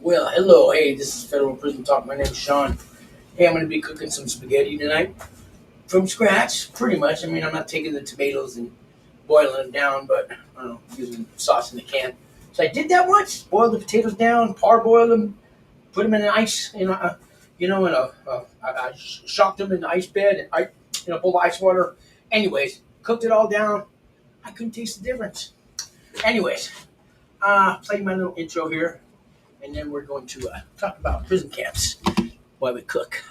Well, hello. Hey, this is Federal Prison Talk. My name is Sean. Hey, I'm going to be cooking some spaghetti tonight from scratch, pretty much. I mean, I'm not taking the tomatoes and boiling them down, but I don't know, using sauce in the can. So I did that once. Boiled the potatoes down, parboiled them, put them in an ice, in I shocked them in the ice bed, and a bowl of ice water. Anyways, cooked it all down. I couldn't taste the difference. Anyways, playing my little intro here, and then we're going to talk about prison camps while we cook.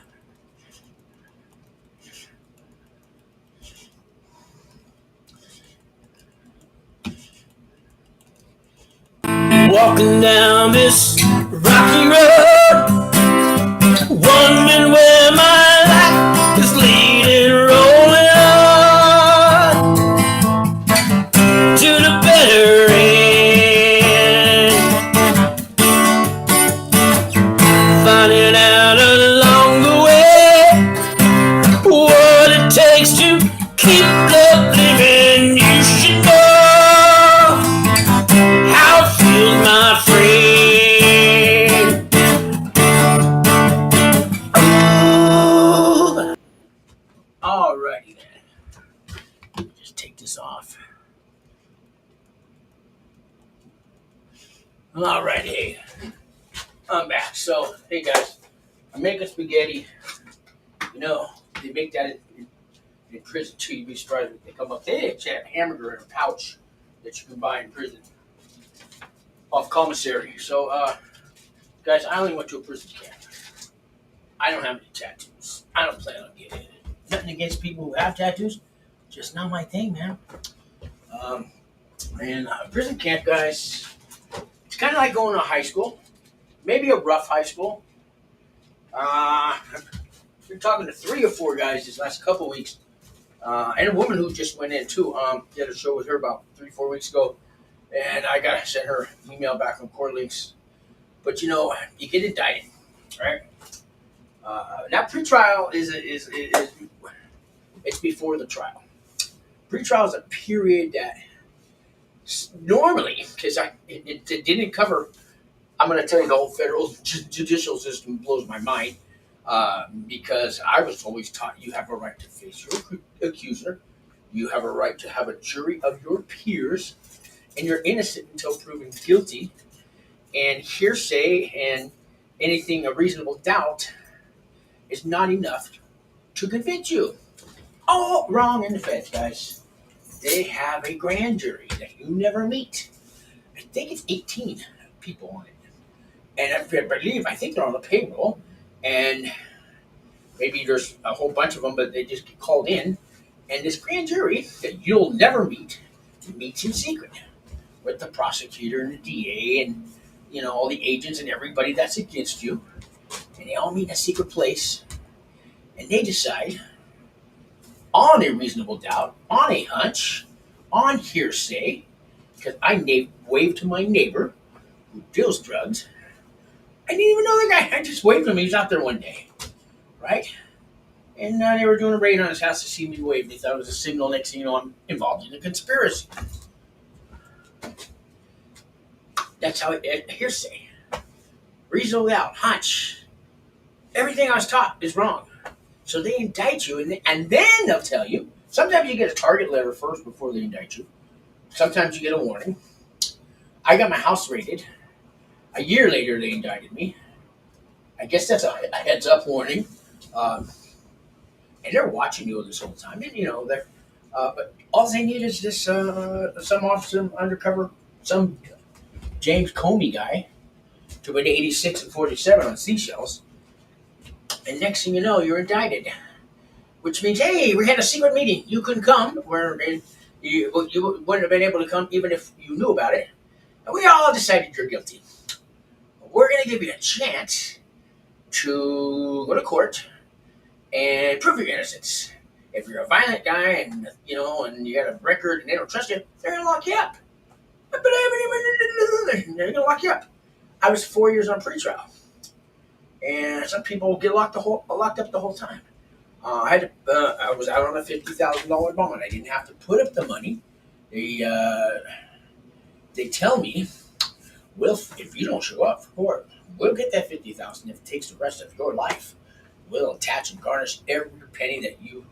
Walking down this rocky road, wondering where my life is leading, rolling on to the better end. Finding out along the way what it takes to keep the living. You should know how it feels, my friend. Ooh. Alrighty then. Just take this off. Alright, hey. I'm back. So, hey guys, I'm making spaghetti. You know, they make that in prison too. You'd be surprised when they come up. They actually have a hamburger in a pouch that you can buy in prison off commissary. So, guys, I only went to a prison camp. I don't have any tattoos. I don't plan on getting it. Nothing against people who have tattoos, just not my thing, man. Um, and prison camp, guys, it's kind of like going to high school, maybe a rough high school. Uh, We're talking to 3 or 4 guys this last couple weeks, and a woman who just went in too. Did a show with her about 3 4 weeks ago, and I got to send her email back from Court Links. But you get indicted, right? Now pretrial is it's before the trial. Pretrial is a period that normally, because it didn't cover. I'm going to tell you the whole federal judicial system blows my mind. Because I was always taught you have a right to face your accuser, you have a right to have a jury of your peers, and you're innocent until proven guilty. And hearsay and anything a reasonable doubt is not enough to convict you. All wrong in the feds, guys. They have a grand jury that you never meet. I think it's 18 people on it. And I think they're on the payroll. And maybe there's a whole bunch of them, but they just get called in. And this grand jury that you'll never meet meets in secret with the prosecutor and the DA and all the agents and everybody that's against you. And they all meet in a secret place, and they decide on a reasonable doubt, on a hunch, on hearsay, because I waved to my neighbor who deals drugs. I didn't even know the guy. I just waved to him. He was out there one day, right? And they were doing a raid on his house to see me wave. They thought it was a signal. Next thing you know, I'm involved in a conspiracy. That's how hearsay, reasonable doubt, hunch. Everything I was taught is wrong. So they indict you, and then they'll tell you. Sometimes you get a target letter first before they indict you. Sometimes you get a warning. I got my house raided. A year later, they indicted me. I guess that's a heads up warning. And they're watching you this whole time. And they're but all they need is this some officer undercover, some James Comey guy to win 86 and 47 on seashells. And next thing you know, you're indicted. Which means, hey, we had a secret meeting. You couldn't come. You wouldn't have been able to come even if you knew about it. And we all decided you're guilty. We're going to give you a chance to go to court and prove your innocence. If you're a violent guy and you got a record and they don't trust you, they're going to lock you up. But they're going to lock you up. I was 4 years on pretrial, and some people get locked up the whole time. I was out on a $50,000 bond. I didn't have to put up the money. They tell me if you don't show up for court, we'll get that 50,000 if it takes the rest of your life. We'll attach and garnish every penny that you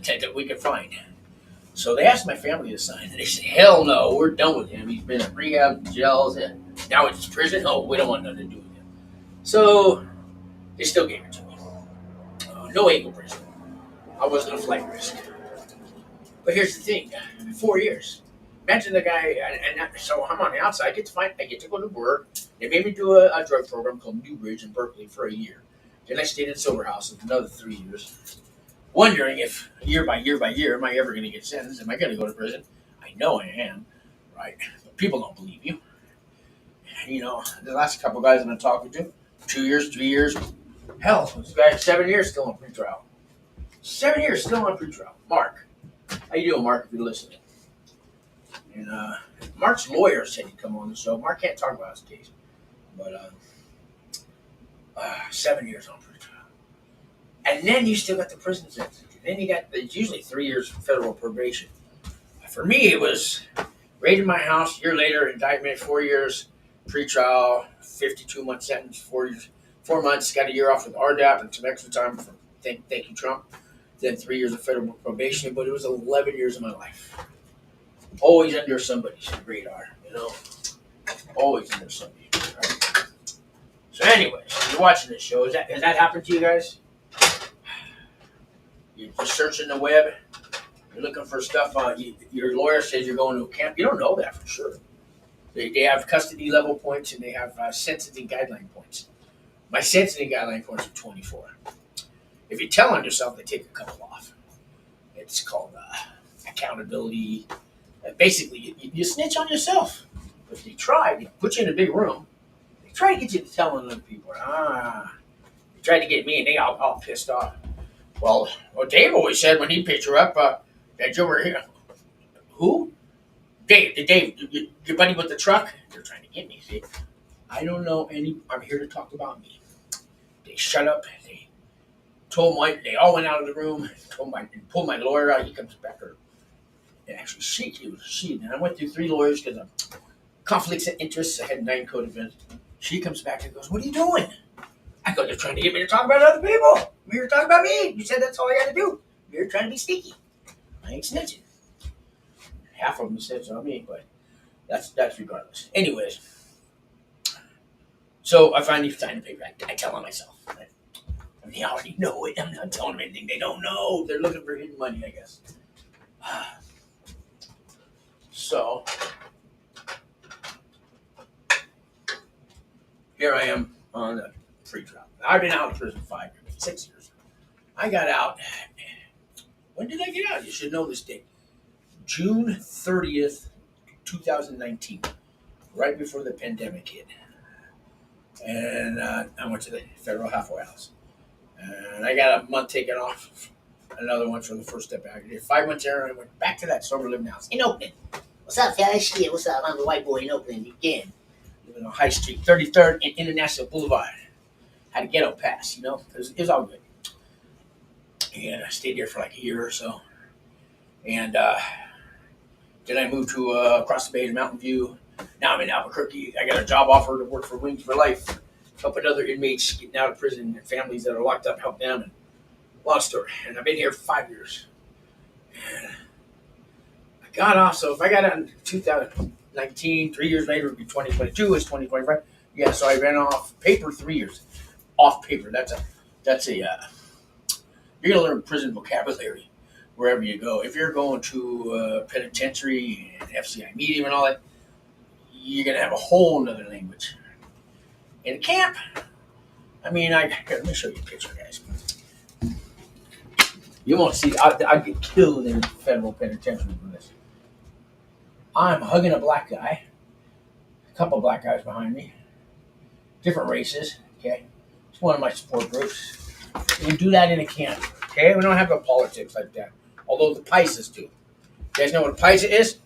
that we can find. So they asked my family to sign, and they said, "Hell no, we're done with him. He's been in rehab, jails, and now it's prison. Oh, we don't want nothing to do with him." So they still gave it to me. No ego prison. I wasn't a flight risk. But here's the thing: 4 years. Imagine the guy, so I'm on the outside. I get to go to work. They made me do a drug program called Newbridge in Berkeley for a year. Then I stayed in Silver House for another 3 years, wondering if year by year by year, am I ever going to get sentenced? Am I going to go to prison? I know I am, right? But people don't believe you. You know, the last couple guys I've been talking to, 2 years, 3 years. Hell, this guy 7 years still on pretrial. 7 years still on pretrial. Mark, how you doing, Mark? If you're listening, and Mark's lawyer said he'd come on the show. Mark can't talk about his case, but 7 years on pretrial, and then you still got the prison sentence. Then you got it's usually 3 years federal probation. For me, it was raided my house. A year later, indictment, 4 years pretrial, 52-month sentence, 4 years, 4 months. Got a year off with RDAP and some extra time for thank you Trump. Then 3 years of federal probation, but it was 11 years of my life. Always under somebody's radar, you know. Always under somebody's radar. So, anyways, you're watching this show. Has that happened to you guys? You're just searching the web. You're looking for stuff on. Your lawyer says you're going to a camp. You don't know that for sure. They have custody level points and they have sentencing guideline points. My sentencing guideline points are 24. If you tell on yourself, they take a couple off. It's called accountability. Basically, you snitch on yourself. If they put you in a big room. They try to get you to tell on other people. They tried to get me, and they all pissed off. Well, Dave always said when he picked her up that you were here. Who? Dave, your buddy with the truck? They're trying to get me. See, I don't know any. I'm here to talk about me. They shut up. They all went out of the room. Pulled my lawyer out. He comes back. Actually, it was she. And I went through 3 lawyers because of conflicts of interest. I had 9 co-defendants. She comes back and goes, "What are you doing?" I go, "They're trying to get me to talk about other people. You're talking about me. You said that's all I got to do. You're trying to be sneaky. I ain't snitching." Half of them snitched on me, but that's regardless. Anyways, so I finally signed the paper. I tell on myself. They already know it. I'm not telling them anything they don't know. They're looking for hidden money, I guess. So here I am on a free trial. I've been out of prison 6 years. I got out. When did I get out? You should know this date. June 30th, 2019, right before the pandemic hit. And I went to the federal halfway house. And I got a month taken off. Another one for the first step back. I did 5 months there, and I went back to that sober living house in Oakland. What's up, fellas? Yeah, what's up? I'm the white boy in Oakland again. Living on High Street, 33rd and International Boulevard. Had a ghetto pass, you know. It was all good. And I stayed there for like a year or so. And then I moved to across the bay to Mountain View. Now I'm in Albuquerque. I got a job offer to work for Wings for Life. Helping other inmates getting out of prison and families that are locked up, help them. And long story. And I've been here for 5 years. And I got off. So if I got out in 2019, 3 years later, it would be 2022. It's 2025. Yeah, so I ran off paper 3 years. Off paper. That's a you're going to learn prison vocabulary wherever you go. If you're going to penitentiary and FCI medium and all that, you're going to have a whole nother language. In camp, I mean, let me show you a picture, guys. You won't see. I get killed in federal penitentiary for this. I'm hugging a black guy, a couple black guys behind me, different races. Okay, it's one of my support groups. We do that in a camp. Okay, we don't have a politics like that. Although the paisas do. You guys know what a paisa is?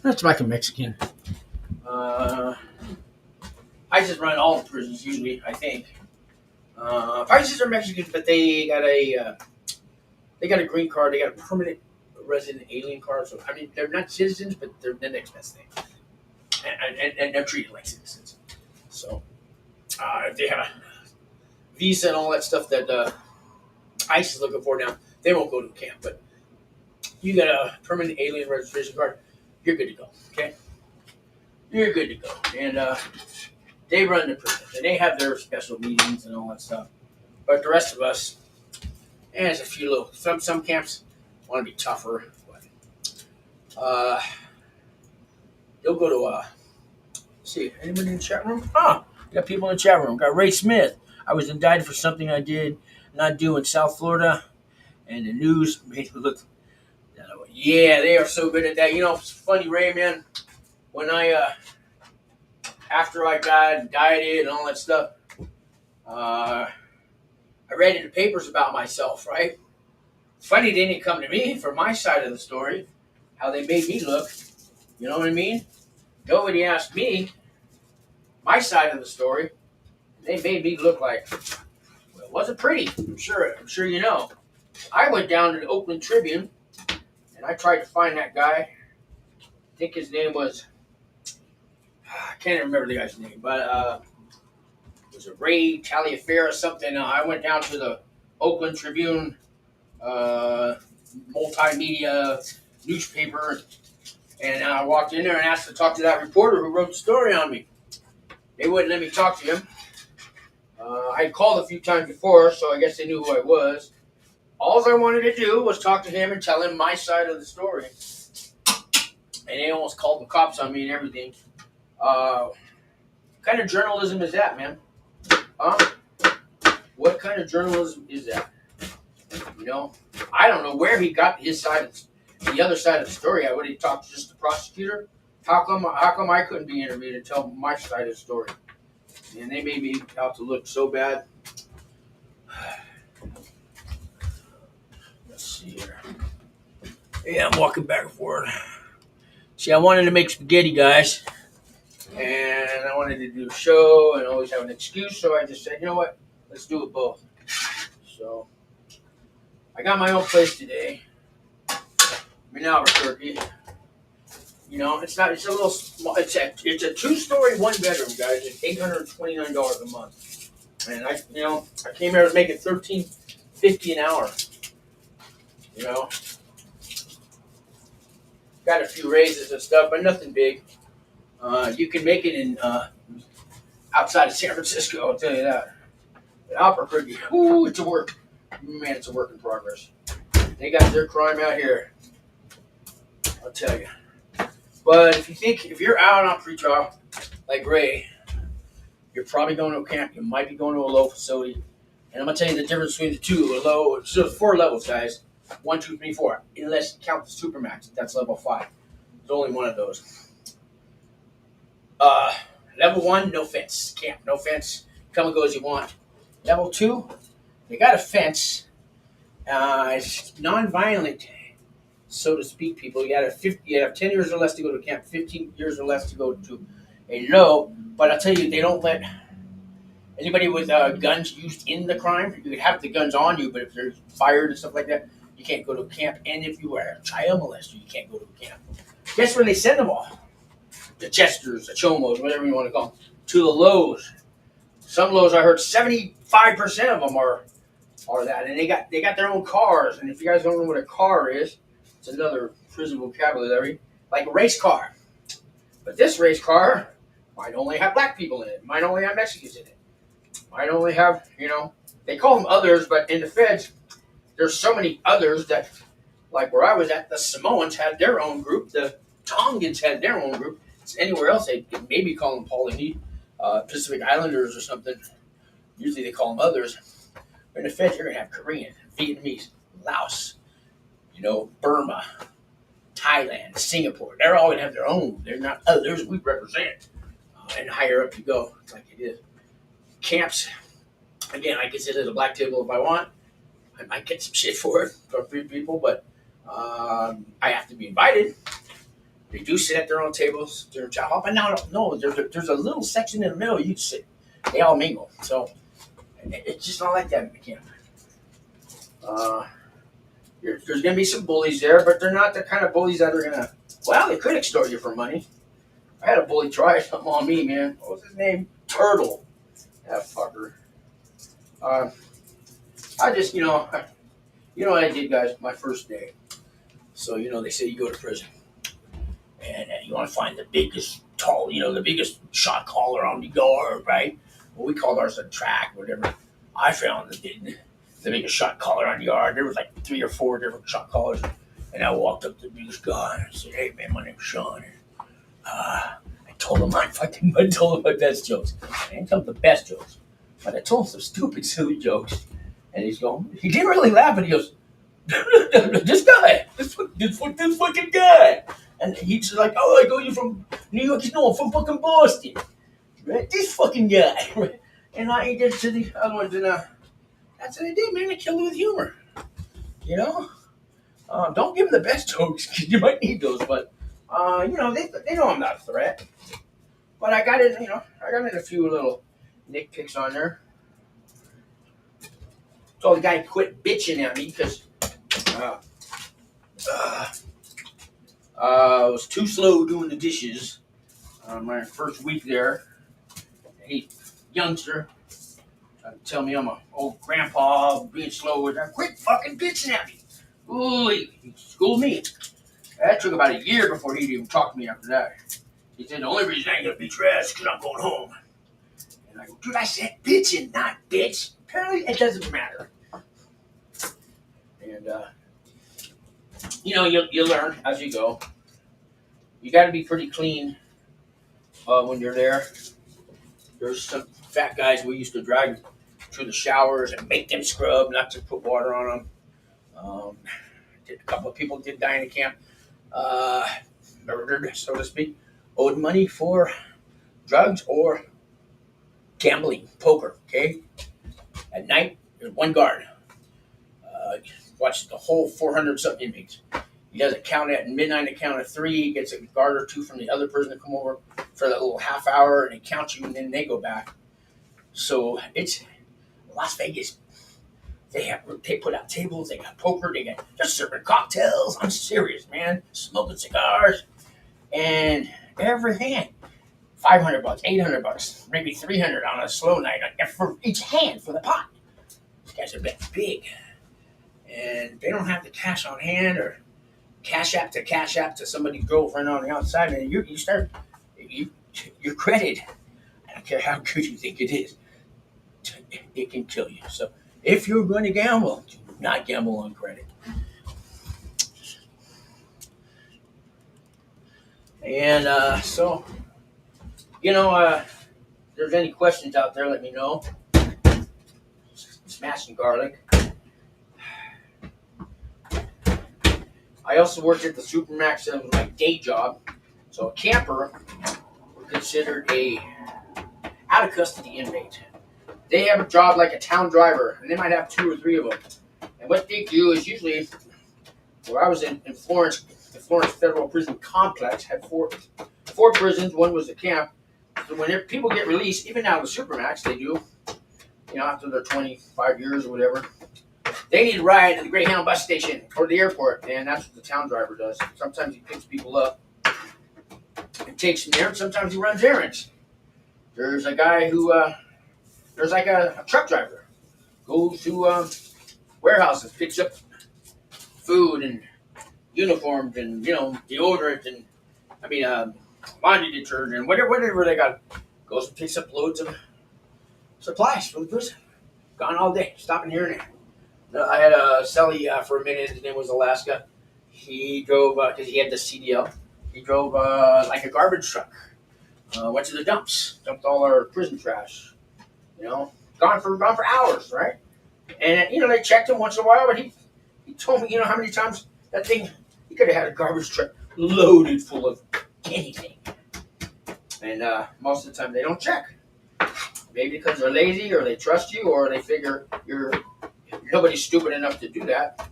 That's like a Mexican. I just run all the prisons usually, I think. Paisas are Mexicans, but they got a green card. They got a permanent resident alien card. So I mean, they're not citizens, but they're the next best thing. and they're treated like citizens. So if they have a visa and all that stuff that ICE is looking for now, they won't go to camp. But you got a permanent alien registration card, you're good to go. Okay, you're good to go. And they run the prison, and they have their special meetings and all that stuff. But the rest of us, and there's a few little some camps want to be tougher. But they'll go to see anybody in the chat room? Got people in the chat room. Got Ray Smith. I was indicted for something I did not do in South Florida, and the news made me look. Yeah, they are so good at that. You know, it's funny, Ray, man. When I after I dieted and all that stuff, I read in the papers about myself, right? Funny they didn't come to me for my side of the story, how they made me look. You know what I mean? Nobody asked me my side of the story. They made me look like, well, it wasn't pretty. I'm sure you know. I went down to the Oakland Tribune and I tried to find that guy. I think his name was, I can't remember the guy's name, but it was a Ray Taliaferro or something. I went down to the Oakland Tribune multimedia newspaper, and I walked in there and asked to talk to that reporter who wrote the story on me. They wouldn't let me talk to him. I had called a few times before, so I guess they knew who I was. All I wanted to do was talk to him and tell him my side of the story. And they almost called the cops on me and everything. What kind of journalism is that, man? What kind of journalism is that? You know, I don't know where he got his side, the other side of the story. I would have talked to just the prosecutor. How come I couldn't be interviewed and tell my side of the story? And they made me out to look so bad. Let's see here. Yeah, I'm walking back and forth. See, I wanted to make spaghetti, guys. And I wanted to do a show and always have an excuse. So I just said, you know what? Let's do it both. So I got my own place today. I'm in Albuquerque. You know, it's a little small. It's a 2-story, 1-bedroom, guys. It's $829 a month. And I came here to make it $13.50 an hour. You know, got a few raises and stuff, but nothing big. You can make it in outside of San Francisco. I'll tell you that. But Albuquerque, it's a work. Man, it's a work in progress. They got their crime out here. I'll tell you. But if you're out on pretrial, like Ray, you're probably going to a camp. You might be going to a low facility. And I'm going to tell you the difference between the two. A low, so 4 levels, guys. 1, 2, 3, 4. Unless you count the Supermax. That's level 5. There's only one of those. Level 1, no fence. Camp, no fence. Come and go as you want. Level 2, they got a fence. It's non-violent, so to speak, people. You have 10 years or less to go to camp, 15 years or less to go to a low. But I'll tell you, they don't let anybody with guns used in the crime. You could have the guns on you, but if they're fired and stuff like that, you can't go to camp. And if you are a child molester, you can't go to camp. Guess where they send them all? The Chesters, the Chomos, whatever you want to call them, to the lows. Some lows, I heard 75% of them are that, and they got their own cars. And if you guys don't know what a car is, it's another prison vocabulary, like a race car. But this race car might only have black people in it. Might only have Mexicans in it. Might only have, they call them others, but in the feds, there's so many others that, like where I was at, the Samoans had their own group. The Tongans had their own group. It's anywhere else, they maybe call them Polynesian, Pacific Islanders or something. Usually they call them others. In the feds, you're going to have Korean, Vietnamese, Laos, Burma, Thailand, Singapore. They're all going to have their own. They're not others we represent. And higher up you go, like it is. Camps, again, I can sit at a black table if I want. I might get some shit for it from 3 people, but I have to be invited. They do sit at their own tables during chow hop. But no, there's a little section in the middle you sit. They all mingle. So it's just not like that in the camp. There's going to be some bullies there, but they're not the kind of bullies that are going to, they could extort you for money. I had a bully try something on me, man. What was his name? Turtle. That fucker. Uh, I just, you know what I did, guys? My first day. So, they say you go to prison and you want to find the biggest, the biggest shot caller on the guard, right? Well, we called ours a track, whatever. I found the biggest shot caller on the yard. There was like 3 or 4 different shot callers. And I walked up to the biggest guy and I said, "Hey, man, my name's Sean." I told him my best jokes. I didn't tell him the best jokes, but I told him some stupid, silly jokes. And he didn't really laugh, but he goes, "This guy, this fucking guy." And he's like, "Oh, I go, you from New York?" He's, "No, I'm from fucking Boston." Right? This fucking guy. Right? And I did to the other ones, and that's what I did, man. I killed it with humor. You know? Don't give them the best jokes, because you might need those, but, they know I'm not a threat. But I got in a few little nitpicks on there. Told the guy to quit bitching at me because I was too slow doing the dishes my first week there. He, youngster, tried to tell me I'm an old grandpa being slow with that. Quit fucking bitching at me. Ooh, he schooled me. That took about a year before he'd even talk to me after that. He said, "The only reason I ain't gonna beat your ass is because I'm going home." And I go, "Dude, I said bitching, not bitch." Apparently, it doesn't matter. And, you learn as you go. You got to be pretty clean when you're there. There's some fat guys we used to drag through the showers and make them scrub, not to put water on them. A couple of people did die in the camp, murdered, so to speak, owed money for drugs or gambling, poker. Okay, at night there's one guard. Watches the whole 400 something inmates. He does a count at midnight, a count of 3. He gets a guard or 2 from the other person to come over for that little half hour, and they count you, and then they go back. So it's Las Vegas. They put out tables. They got poker. They're serving cocktails. I'm serious, man. Smoking cigars, and every hand, $500, $800, maybe $300 on a slow night for each hand for the pot. These guys are betting big, and they don't have the cash on hand or cash app to somebody's girlfriend on the outside, and your credit. I don't care how good you think it is, it can kill you. So if you're going to gamble, do not gamble on credit. And if there's any questions out there, let me know. Smashing garlic. I also worked at the Supermax. That was my day job. So a camper was considered a out of custody inmate. They have a job like a town driver, and they might have 2 or 3 of them. And what they do is usually, where I was in Florence, the Florence Federal Prison Complex had 4 prisons. One was the camp. So when people get released, even now the Supermax, they do, after their 25 years or whatever, they need a ride to the Greyhound bus station or the airport, and that's what the town driver does. Sometimes he picks people up and takes them there, and sometimes he runs errands. There's a guy who, there's like a truck driver, goes to warehouses, picks up food and uniforms and, deodorant and, laundry detergent and whatever they got. Goes and picks up loads of supplies for the prison. Gone all day, stopping here and there. I had a cellie for a minute. His name was Alaska. He drove, because he had the CDL, he drove like a garbage truck. Went to the dumps, dumped all our prison trash. Gone for hours, right? And they checked him once in a while, but he told me, how many times that thing, he could have had a garbage truck loaded full of anything. And most of the time they don't check. Maybe because they're lazy, or they trust you, or they figure nobody's stupid enough to do that.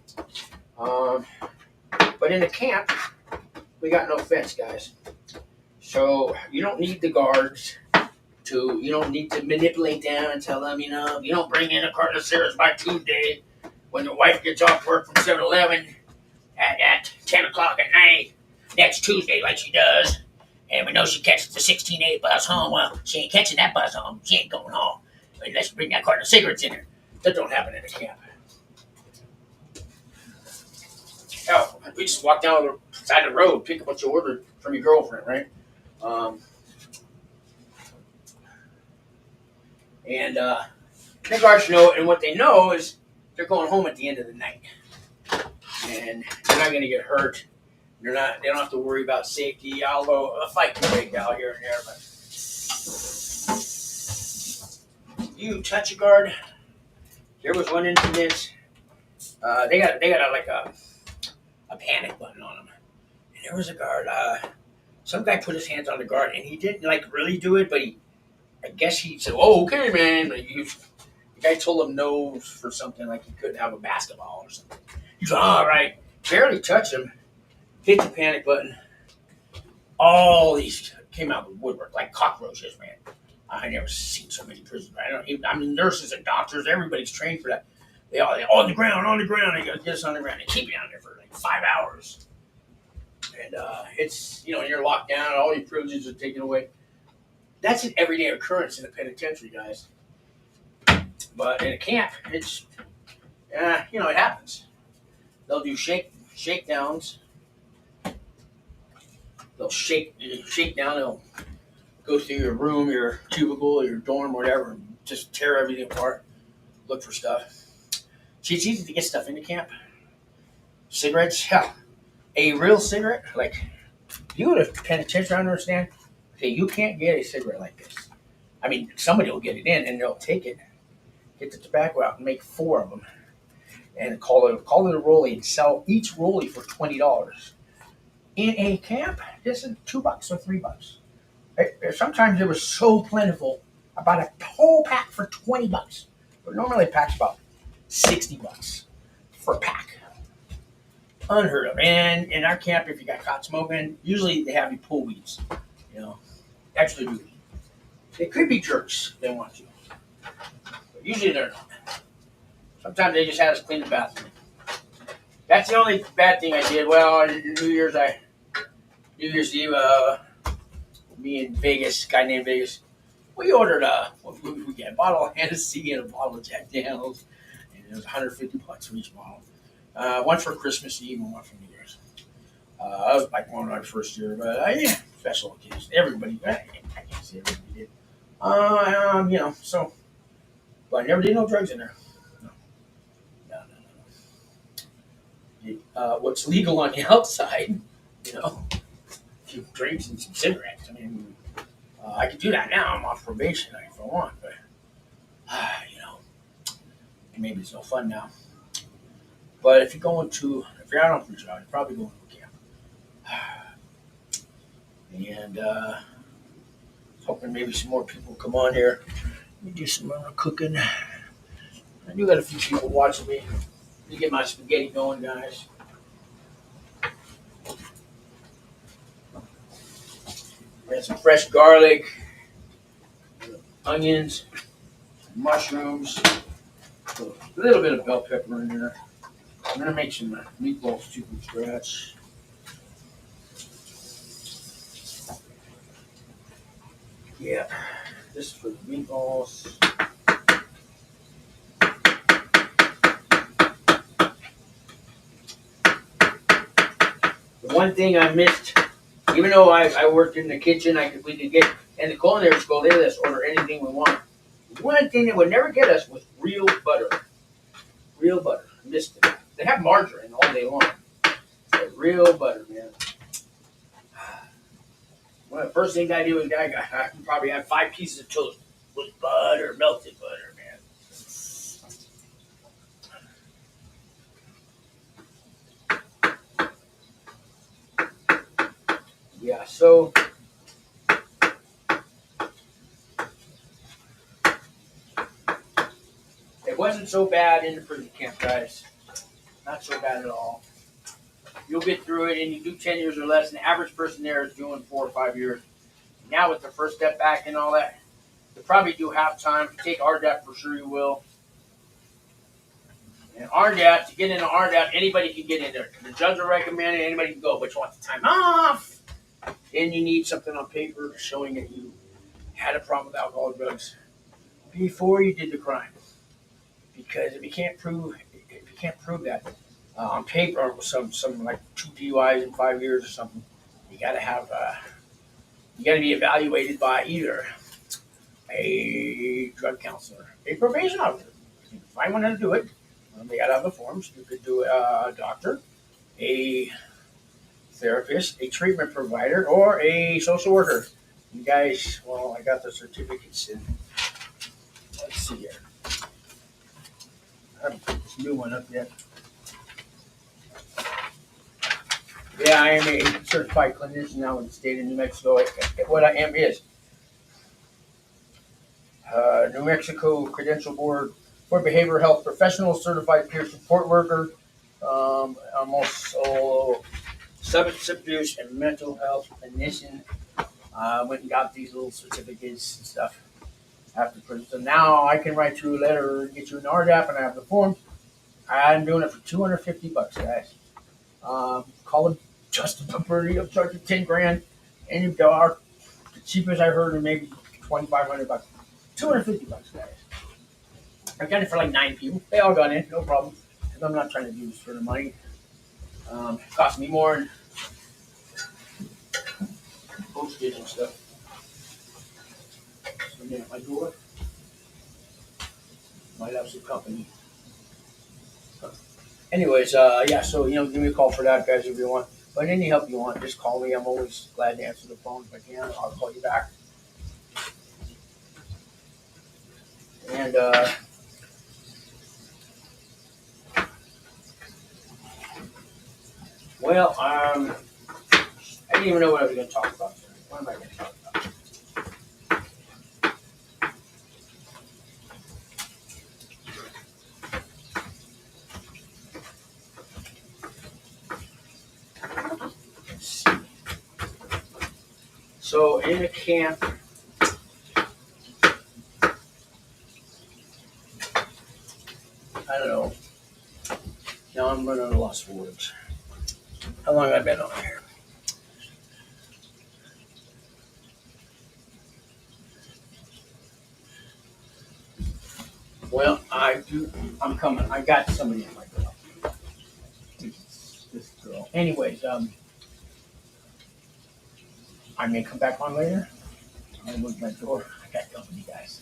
But in the camp, we got no fence, guys. So you don't need the guards you don't need to manipulate them and tell them, you don't bring in a carton of cigarettes by Tuesday when the wife gets off work from 7-Eleven at 10 o'clock at night next Tuesday like she does. And we know she catches the 16A bus home. Well, she ain't catching that bus home. She ain't going home unless you bring that carton of cigarettes in her. That don't happen at a camp. Hell, we just walk down the side of the road, pick up what you ordered from your girlfriend, right? Um, and the guards know, and what they know is they're going home at the end of the night, and they're not going to get hurt. They're not. They don't have to worry about safety. Although a fight can break out here and there, but you touch a guard. There was one incident. They got a panic button on them, and there was a guard. Some guy put his hands on the guard, and he didn't really do it, but I guess he said, "Oh, okay, man." But the guy told him no for something like he couldn't have a basketball or something. He's like, "All right," barely touched him. Hit the panic button. All these came out of the woodwork like cockroaches, man. I never seen so many prisoners. I mean, nurses and doctors, everybody's trained for that. They all on the ground. They got to get us on the ground. They keep you down there for like 5 hours, and it's you're locked down. All your privileges are taken away. That's an everyday occurrence in a penitentiary, guys. But in a camp, it's it happens. They'll do shakedowns. They'll shake down. They'll go through your room, your cubicle, your dorm, whatever, and just tear everything apart. Look for stuff. See, it's easy to get stuff into camp. Cigarettes, hell, a real cigarette. Like, you go to penitentiary, I understand. Okay, you can't get a cigarette like this. I mean, somebody will get it in and they'll take it, get the tobacco out, and make 4 of them, and call it a rollie and sell each rollie for $20. In a camp, this is $2 or $3. Sometimes it was so plentiful, about a whole pack for $20. But normally a pack's about $60 for a pack. Unheard of. And in our camp, if you got caught smoking, usually they have you pull weeds. Extra duty. They could be jerks if they want to. But usually they're not. Sometimes they just had us clean the bathroom. That's the only bad thing I did. Well, New Year's Eve, me and Vegas, guy named Vegas, we ordered a bottle of Hennessy and a bottle of Jack Daniels, and it was $150 for each bottle. One for Christmas Eve and one for New Year's. That was like one of our first year, but special occasion. Everybody, I can't say everybody did. So, but I never did no drugs in there. No. What's legal on the outside, a few drinks and some cigarettes. I mean, I could do that now. I'm off probation if I want, but maybe it's no fun now. But if you're out on free trial, you're probably going to camp. And hoping maybe some more people come on here. Let me do some cooking. I do got a few people watching me. Let me get my spaghetti going, guys. Got some fresh garlic, onions, mushrooms, a little bit of bell pepper in there. I'm going to make some meatballs too from scratch. Yeah, this is for the meatballs. The one thing I missed, even though I worked in the kitchen, we could get, and the culinary school, they let us order anything we want. One thing they would never get us was real butter. Real butter. I missed it. They have margarine all day long. But real butter, man. One of the first things I did was I probably had 5 pieces of toast with butter, melted butter, man. Yeah, so it wasn't so bad in the prison camp, guys. Not so bad at all. You'll get through it, and you do 10 years or less. And the average person there is doing 4 or 5 years. Now with the first step back and all that, you'll probably do half time. If you take RDAP, for sure you will. And RDAP, to get into RDAP, anybody can get in there. The judge will recommend it. Anybody can go, but you want the time off. And you need something on paper showing that you had a problem with alcohol or drugs before you did the crime. Because if you can't prove that on paper, or some like 2 DUIs in 5 years or something, you got to have you got to be evaluated by either a drug counselor, a probation officer. You can find one how to do it. They got to have the forms. You could do a doctor, a therapist, a treatment provider, or a social worker. You guys, well, I got the certificates in. Let's see here. I haven't put this new one up yet. Yeah, I am a certified clinician now in the state of New Mexico. What I am is New Mexico Credential Board for Behavioral Health Professional, Certified Peer Support Worker. I'm also substance abuse and mental health clinician. Went and got these little certificates and stuff after prison. So now I can write you a letter, get you an RDAP, and I have the form. I'm doing it for $250, guys. Call them Justin Pepperdi. I'm charging 10 grand. And if there are the cheapest I heard are maybe $2,500. $250, guys. I got it for like 9 people. They all got in, no problem. Because I'm not trying to do this for the money. It cost me more than postage and stuff. So yeah, my door. Might have some company. Anyways, yeah, so give me a call for that, guys, if you want. But any help you want, just call me. I'm always glad to answer the phone if I can. I'll call you back. And well, I didn't even know what I was going to talk about today. What am I going to talk about? Let's see. So in a camp, I don't know. Now I'm running a lost for words. How long have I been on here? Well, I'm coming. I got somebody in my girl. This girl. Anyways, I may come back on later. I'm with my door. I got company, guys.